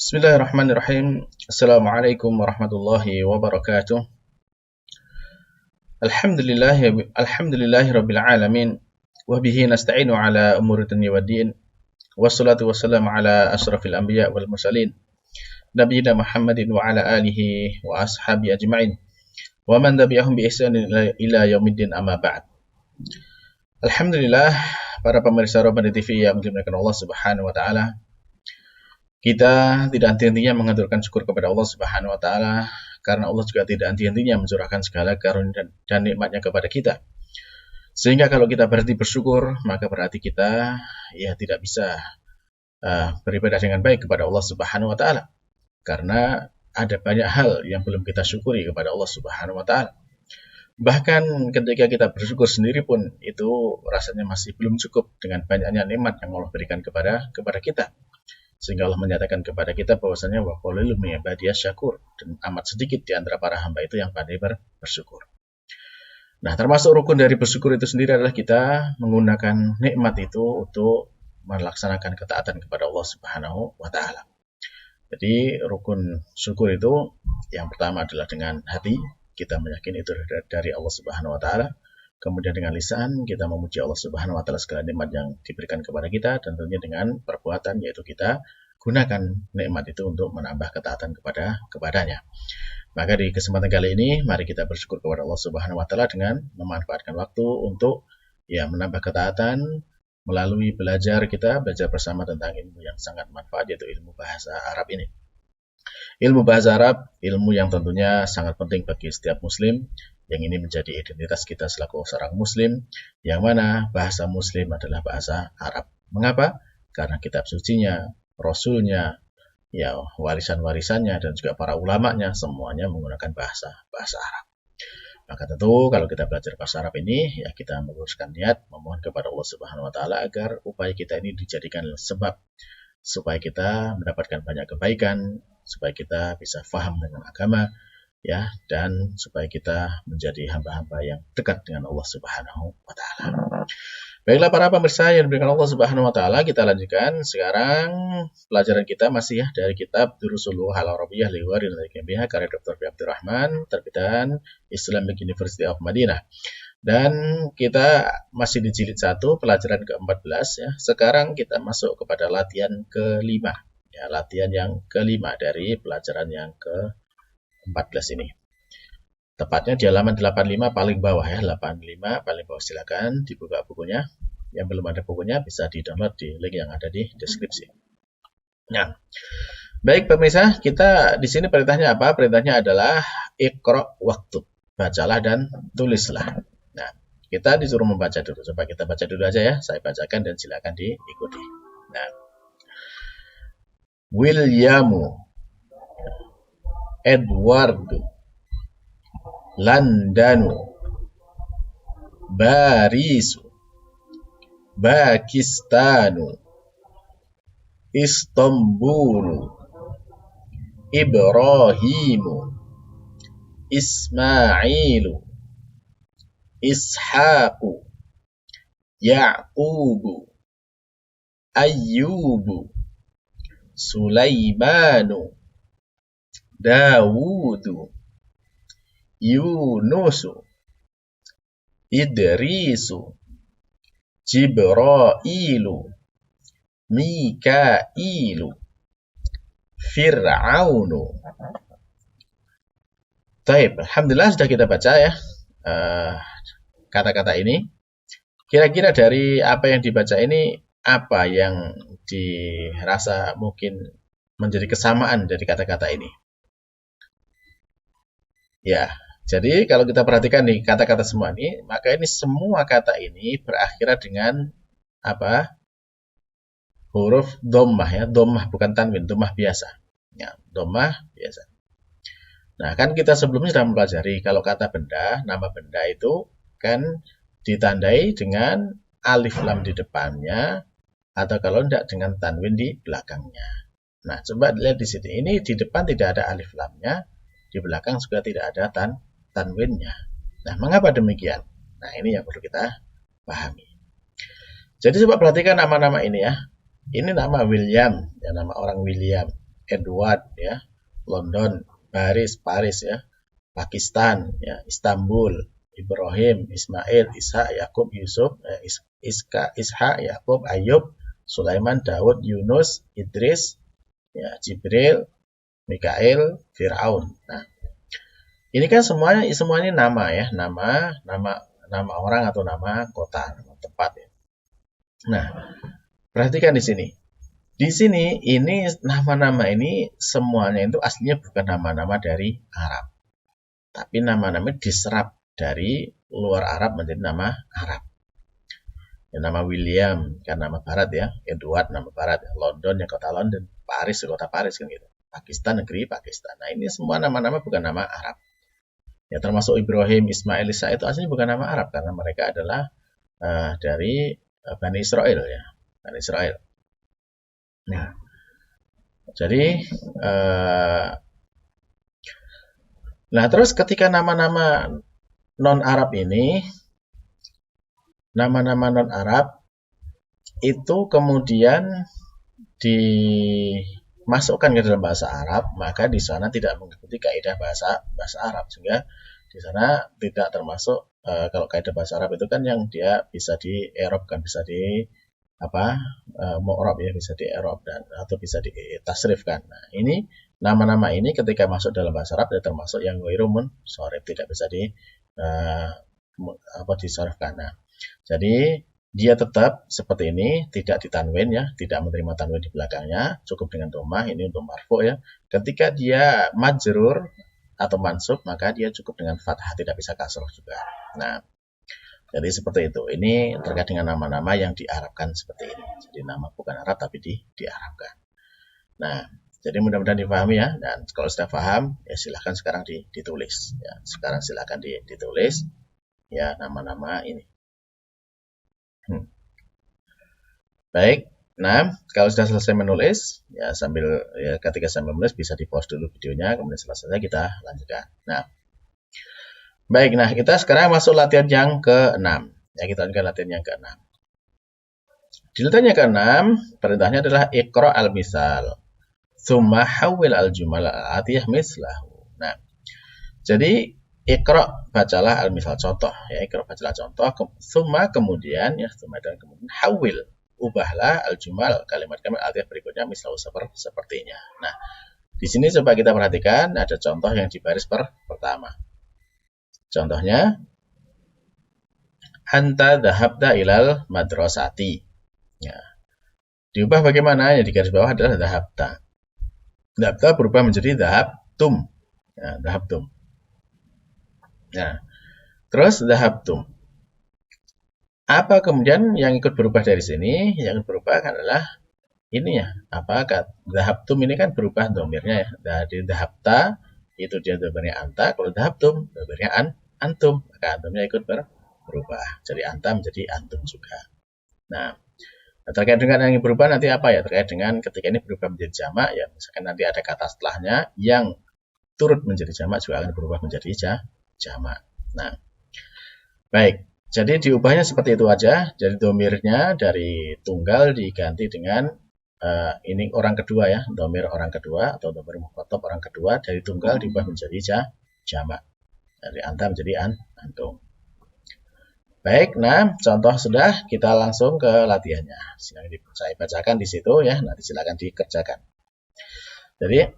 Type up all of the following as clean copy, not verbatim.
Bismillahirrahmanirrahim. Assalamualaikum warahmatullahi wabarakatuh. Alhamdulillahi rabbil alamin. Wa bihi nasta'inu ala umuri dunya waddin. Wassalatu wassalamu ala asrafil anbiya wal mursalin. Nabiyina Muhammadin wa ala alihi wa ashabi ajma'in. Wa man tabi'ahum bi ihsanin ila yaumiddin amma ba'd. Alhamdulillah, para pemirsa Robbani TV yang dimuliakan Allah Subhanahu wa taala. Kita tidak henti-hentinya mengaturkan syukur kepada Allah Subhanahu wa taala karena Allah juga tidak henti-hentinya mencurahkan segala karunia dan nikmatnya kepada kita. Sehingga kalau kita berhenti bersyukur, maka berarti kita tidak bisa beribadah dengan baik kepada Allah Subhanahu wa taala. Karena ada banyak hal yang belum kita syukuri kepada Allah Subhanahu wa taala. Bahkan ketika kita bersyukur sendiri pun itu rasanya masih belum cukup dengan banyaknya nikmat yang Allah berikan kepada kita. Sehingga Allah menyatakan kepada kita bahwasanya wa qalilun min ibadiyas syakur, dan amat sedikit di antara para hamba itu yang pandai bersyukur. Nah, termasuk rukun dari bersyukur itu sendiri adalah kita menggunakan nikmat itu untuk melaksanakan ketaatan kepada Allah Subhanahu wa taala. Jadi rukun syukur itu yang pertama adalah dengan hati, kita meyakini itu dari Allah Subhanahu wa taala. Kemudian dengan lisan kita memuji Allah Subhanahu wa taala segala nikmat yang diberikan kepada kita, dan tentunya dengan perbuatan yaitu kita gunakan nikmat itu untuk menambah ketaatan kepadanya. Maka di kesempatan kali ini mari kita bersyukur kepada Allah Subhanahu wa taala dengan memanfaatkan waktu untuk menambah ketaatan melalui belajar bersama tentang ilmu yang sangat manfaat, yaitu ilmu bahasa Arab ini. Ilmu bahasa Arab, ilmu yang tentunya sangat penting bagi setiap muslim, yang ini menjadi identitas kita selaku seorang muslim, yang mana bahasa muslim adalah bahasa Arab. Mengapa? Karena kitab sucinya, rasulnya, warisan-warisannya, dan juga para ulamanya semuanya menggunakan bahasa Arab. Maka tentu kalau kita belajar bahasa Arab ini, kita meluruskan niat, memohon kepada Allah Subhanahu wa taala agar upaya kita ini dijadikan sebab supaya kita mendapatkan banyak kebaikan, supaya kita bisa paham dengan agama, dan supaya kita menjadi hamba-hamba yang dekat dengan Allah Subhanahu wa taala. Baiklah para pemirsa yang diberikan Allah Subhanahu wa taala, kita lanjutkan sekarang pelajaran kita masih dari kitab Durusul Lughah Al-Arabiyyah li Ghairil Biha karya Dr. B. Abdurrahman, terbitan Islamic University of Madinah. Dan kita masih di jilid 1, pelajaran ke-14 Sekarang kita masuk kepada latihan ke-5. Latihan yang ke-5 dari pelajaran yang ke-14 ini. Tepatnya di halaman 85 paling bawah 85 paling bawah, silakan dibuka bukunya. Yang belum ada bukunya bisa di-download di link yang ada di deskripsi. Nah, baik pemirsa, kita di sini perintahnya apa? Perintahnya adalah iqra waktub, bacalah dan tulislah. Nah, kita disuruh membaca dulu. Coba kita baca dulu aja ya. Saya bacakan dan silakan diikuti. Nah, Williamu, Edwardu, Landanu, Barisu, Pakistanu, Istanbulu, Ibrahimu, Ismailu, Ishaqu, Ya'qubu, Ayyubu, Sulaimanu, Dawudu, Yunusu, Idrisu, Jibrailu, Mikailu, Fir'aunu. Baik, alhamdulillah sudah kita baca kata-kata ini. Kira-kira dari apa yang dibaca ini, apa yang dirasa mungkin menjadi kesamaan dari kata-kata ini? Jadi kalau kita perhatikan nih kata-kata semua ini, maka ini semua kata ini berakhiran dengan apa? Huruf dhammah dhammah bukan tanwin, dhammah biasa. Dhammah biasa. Nah, kan kita sebelumnya sudah mempelajari kalau kata benda, nama benda itu kan ditandai dengan alif lam di depannya, atau kalau tidak dengan tanwin di belakangnya. Nah, coba lihat di sini. Ini di depan tidak ada alif lamnya, di belakang juga tidak ada tanwinnya. Nah, mengapa demikian? Nah, ini yang perlu kita pahami. Jadi coba perhatikan nama-nama ini ya. Ini nama William, nama orang William. Edward ya, London, Paris ya, Pakistan ya, Istanbul, Ibrahim, Ismail, Ishak, Yakub, Yusuf, Ishak, Yakub, Ayub, Sulaiman, Daud, Yunus, Idris, ya, Jibril, Mikail, Fir'aun. Nah, ini kan semuanya nama ya, nama orang atau nama kota, nama tempat ya. Nah, perhatikan di sini. Di sini ini nama-nama ini semuanya itu aslinya bukan nama-nama dari Arab. Tapi nama-nama diserap dari luar Arab menjadi nama Arab. Ya, nama William kan nama barat ya, Edward nama barat, ya. London ya kota London, Paris ya kota Paris kan gitu. Pakistan negeri Pakistan. Nah, ini semua nama-nama bukan nama Arab. Ya termasuk Ibrahim, Ismail, Isa itu aslinya bukan nama Arab karena mereka adalah dari Bani Israel ya, Bani Israel. Nah, jadi nah terus ketika nama-nama non-Arab ini, nama-nama non-Arab itu kemudian dimasukkan ke dalam bahasa Arab, maka di sana tidak mengikuti kaidah bahasa Arab, sehingga di sana tidak termasuk kalau kaidah bahasa Arab itu kan yang dia bisa di i'rab kan, bisa di mu'rab ya, bisa di i'rab dan atau bisa di tasrifkan. Nah, ini nama-nama ini ketika masuk dalam bahasa Arab dia termasuk yang ghairu munsharif, tidak bisa di disarifkan. Nah, jadi dia tetap seperti ini, tidak ditanwin ya, tidak menerima tanwin di belakangnya, cukup dengan dhammah, ini untuk marfu ya. Ketika dia majrur atau mansub, maka dia cukup dengan fathah, tidak bisa kasroh juga. Nah, jadi seperti itu. Ini terkait dengan nama-nama yang diarabkan seperti ini. Jadi nama bukan Arab tapi diarabkan. Nah, jadi mudah-mudahan dipahami ya. Dan kalau sudah paham, ya silahkan sekarang ditulis. Ya, sekarang silahkan ditulis ya nama-nama ini. Baik. Nah, kalau sudah selesai menulis, ya ketika sambil menulis bisa di-pause dulu videonya, kemudian selesai kita lanjutkan. Nah, baik, nah kita sekarang masuk latihan yang ke-6. Ya, kita lanjutkan latihan yang ke-6. Di latihan yang ke-6, perintahnya adalah iqra al-misal. Tsumma hawwil al-jumal al-atiyah mislahu. Nah, jadi iqra bacalah al-misal contoh ya, iqra bacalah contoh, tsumma kemudian ya, tsumma dan kemudian hawwil, ubahlah al-jumal kalimat-kalimat al-atiyah berikutnya mislahu sepertinya. Nah, di sini coba kita perhatikan ada contoh yang di baris pertama. Contohnya, anta dhahabta ilal madrasati. Ya. Diubah bagaimana? Yang di garis bawah adalah dhahabta. Dhahabta berubah menjadi dhahabtum. Ya, dhahabtum. Ya. Terus dhahabtum. Apa kemudian yang ikut berubah dari sini? Yang ikut berubah adalah ini ya. Dhahabtum ini kan berubah domirnya ya. Dari dhahabta itu dia domirnya anta. Kalau dhahabtum domirnya antum, maka antumnya ikut berubah. Jadi anta menjadi antum juga. Nah, terkait dengan yang berubah nanti apa ya? Terkait dengan ketika ini berubah menjadi jamak, ya misalkan nanti ada kata setelahnya yang turut menjadi jamak juga akan berubah menjadi jamak. Nah, baik. Jadi diubahnya seperti itu aja. Jadi domirnya dari tunggal diganti dengan ini orang kedua ya, domir orang kedua atau domir mukhatab orang kedua, dari tunggal diubah menjadi jamak. Dari anta menjadi antum. Baik, nah contoh sudah, kita langsung ke latihannya. Saya bacakan di situ ya, nanti silakan dikerjakan. Jadi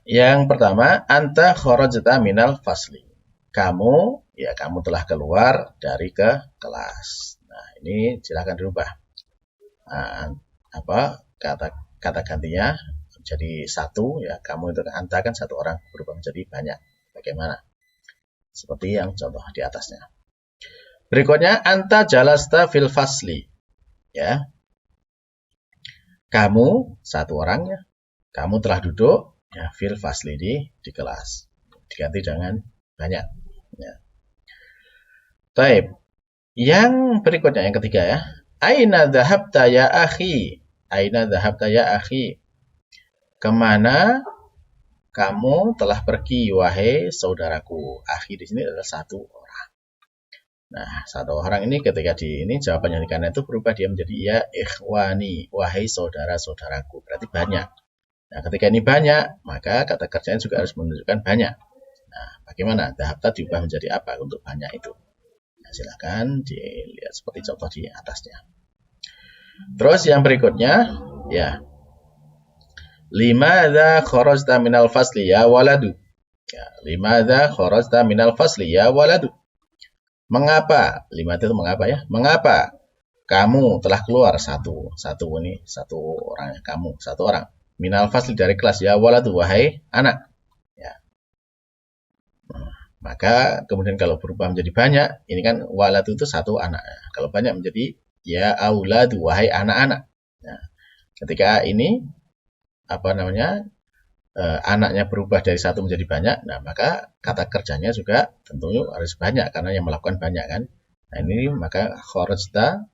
yang pertama, anta kharajta minal fasli. Kamu telah keluar dari kelas. Nah, ini silakan dirubah. Nah, kata gantinya jadi satu ya, kamu itu anta kan satu orang, berubah menjadi banyak. Bagaimana? Seperti yang contoh di atasnya. Berikutnya, anta jalasta fil fasli. Ya. Kamu, satu orang ya. Kamu telah duduk ya, fil fasli di kelas. Diganti dengan banyak. Ya. Taib. Yang berikutnya, yang ketiga ya. Aina dhahabta ya akhi. Aina dhahabta ya akhi. Kemana kamu telah pergi, wahai saudaraku. Akhi di sini adalah satu orang. Nah, satu orang ini ketika jawabannya di kanan itu berubah dia menjadi ya ikhwani, wahai saudara-saudaraku. Berarti banyak. Nah, ketika ini banyak, maka kata kerjanya juga harus menunjukkan banyak. Nah, bagaimana? Dhahabta diubah menjadi apa untuk banyak itu? Nah, silakan dilihat seperti contoh di atasnya. Terus yang berikutnya, ya. Limadza kharajta minal fasli ya waladu? Ya, limadza kharajta minal fasli ya waladu? Mengapa? Limadza itu mengapa ya? Mengapa kamu telah keluar satu orang, kamu satu orang minal fasli dari kelas ya waladu, wahai anak. Ya. Maka kemudian kalau berubah menjadi banyak, ini kan waladu itu satu anak. Kalau banyak menjadi ya auladu, wahai anak-anak. Nah, ketika ini anaknya berubah dari satu menjadi banyak, nah maka kata kerjanya juga tentunya harus banyak karena yang melakukan banyak kan. Nah ini maka kharajta,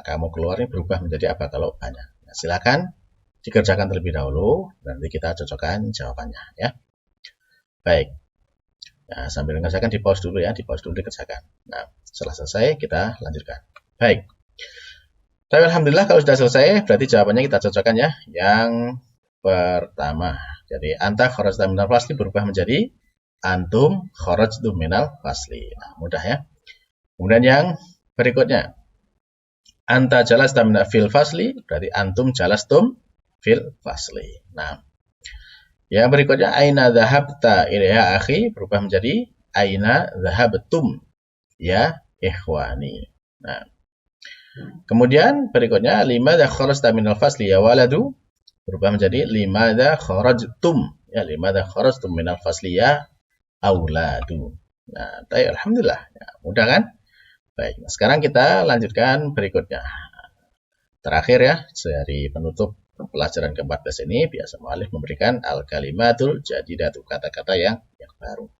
kamu keluar ini berubah menjadi apa kalau banyak. Nah, silakan dikerjakan terlebih dahulu, nanti kita cocokkan jawabannya ya. Baik. Nah, sambil mengerjakan di pause dulu ya, dikerjakan. Nah, setelah selesai kita lanjutkan. Baik. Tapi alhamdulillah kalau sudah selesai, berarti jawabannya kita cocokkan ya. Yang pertama, jadi anta kharajta minal fasli berubah menjadi antum kharajtum minal fasli. Nah, mudah ya. Kemudian yang berikutnya, anta jalasta fil fasli berarti antum jalastum fil fasli. Nah, yang berikutnya aina dhahabta ilaiha akhi berubah menjadi aina dhahabtum ya ikhwani. Nah, kemudian berikutnya limadza kharajta minal fasli ya waladu berubah menjadi limadza kharajtum ya limadza kharajtum minal fasli ya auladu. Nah, alhamdulillah ya, mudah kan? Baik, nah sekarang kita lanjutkan berikutnya. Terakhir ya, dari penutup pelajaran ke-14 ini biasa mu'alif memberikan al-kalimatul jadidatu, kata-kata yang baru.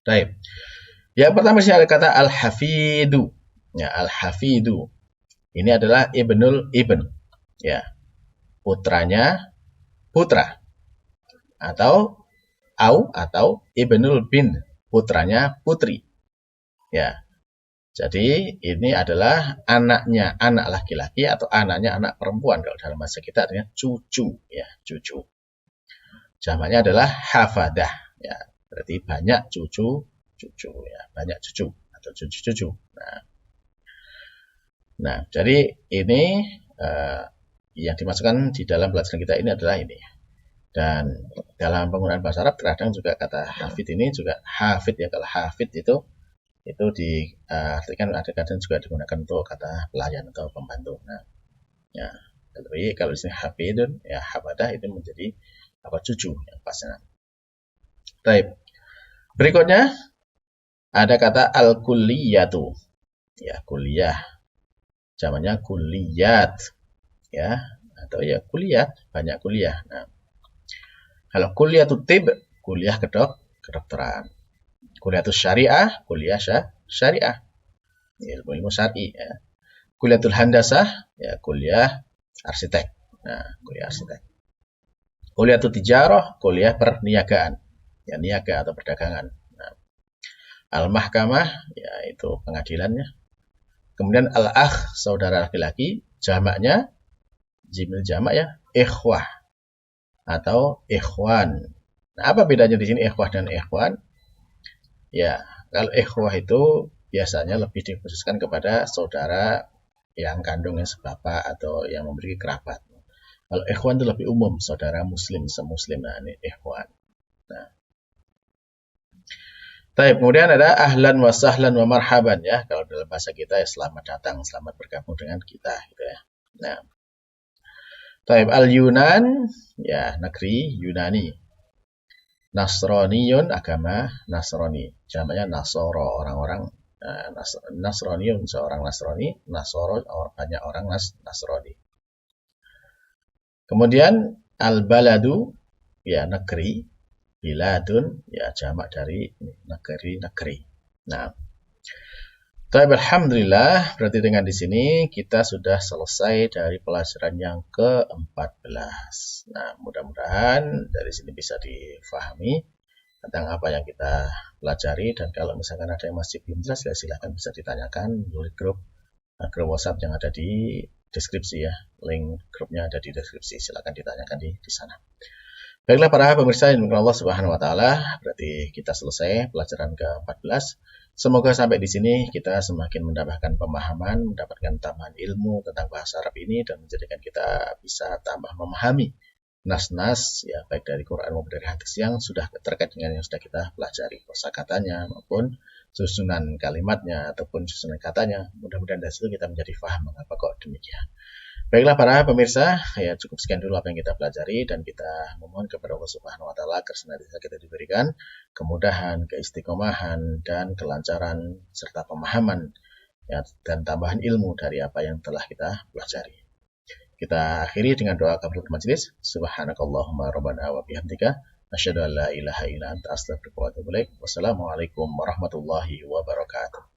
Baik. Yang pertama sih ada kata al-hafidu. Ya, al-hafidu. Ini adalah ibnul ibn. Ya. Putranya putra. Atau ibnul bin, putranya putri. Ya. Jadi ini adalah anaknya anak laki-laki atau anaknya anak perempuan. Kalau dalam bahasa kita artinya cucu, ya cucu. Jamaknya adalah hafadah, ya berarti banyak cucu, ya banyak cucu atau cucu-cucu. Nah, jadi ini yang dimasukkan di dalam pelajaran kita ini adalah ini. Dan dalam penggunaan bahasa Arab terkadang juga kata hafid ini juga hafid ya. Kalau hafid itu diartikan kadang juga digunakan untuk kata pelayan atau pembantu. Nah, ya, tapi kalau di sini hafidun ya hafadah itu menjadi cucu yang pasnya. Baik. Berikutnya ada kata al-kulliyatu. Ya, kuliah. Jamannya kulliyat. Ya, atau ya kuliah, banyak kuliah. Nah, kalau kuliahatu tib, kuliah kedokteran. Kuliatul syariah, kuliah syariah, ilmu syar'i. Ya. Kuliatul handasah, ya kuliah arsitek. Nah, kuliah arsitek. Kuliatul tijarah, kuliah perniagaan, ya niaga atau perdagangan. Nah, al-mahkamah, ya itu pengadilannya. Kemudian al-akh, saudara laki-laki, jamaknya jimil jamak ya ikhwah atau ikhwan. Nah, apa bedanya di sini ikhwah dan ikhwan? Ya, kalau ikhwah itu biasanya lebih dikhususkan kepada saudara yang kandungnya sebapak atau yang memiliki kerabat. Kalau ikhwan itu lebih umum, saudara muslim, semuslim. Nah, ini ikhwan. Nah. Baik, kemudian ada ahlan wa sahlan wa marhaban ya. Kalau dalam bahasa kita ya selamat datang, selamat bergabung dengan kita gitu ya. Nah. Baik, al-Yunan ya negeri Yunani. Nasroniyun agama Nasrani, jamaknya Nasoro, orang-orang Nasroniyun seorang Nasrani, Nasoro banyak orang Nasrani. Kemudian al-baladu ya negeri, biladun ya jamak dari negeri. Nah, alhamdulillah berarti dengan di sini kita sudah selesai dari pelajaran yang ke-14. Nah, mudah-mudahan dari sini bisa difahami tentang apa yang kita pelajari, dan kalau misalkan ada yang masih belum jelas ya silahkan bisa ditanyakan melalui grup WhatsApp yang ada di deskripsi ya. Link grupnya ada di deskripsi. Silakan ditanyakan di sana. Baiklah para pemirsa yang dimuliakan Allah Subhanahu wa taala, berarti kita selesai pelajaran ke-14. Semoga sampai di sini kita semakin mendapatkan pemahaman, mendapatkan tambahan ilmu tentang bahasa Arab ini dan menjadikan kita bisa tambah memahami nas-nas ya baik dari Quran maupun dari hadis yang sudah terkait dengan yang sudah kita pelajari, kosakatanya maupun susunan kalimatnya ataupun susunan katanya. Mudah-mudahan dari situ kita menjadi paham mengapa kok demikian. Baiklah para pemirsa, ya cukup sekian dulu apa yang kita pelajari dan kita memohon kepada Allah Subhanahu wa taala agar senantiasa kita diberikan kemudahan, keistiqomahan dan kelancaran serta pemahaman ya, dan tambahan ilmu dari apa yang telah kita pelajari. Kita akhiri dengan doa kafaratul majelis. Subhanakallahumma rabbana wa bihamdika asyhadu an la ilaha illa anta astaghfiruka wa atubu ilaik. Wassalamualaikum warahmatullahi wabarakatuh.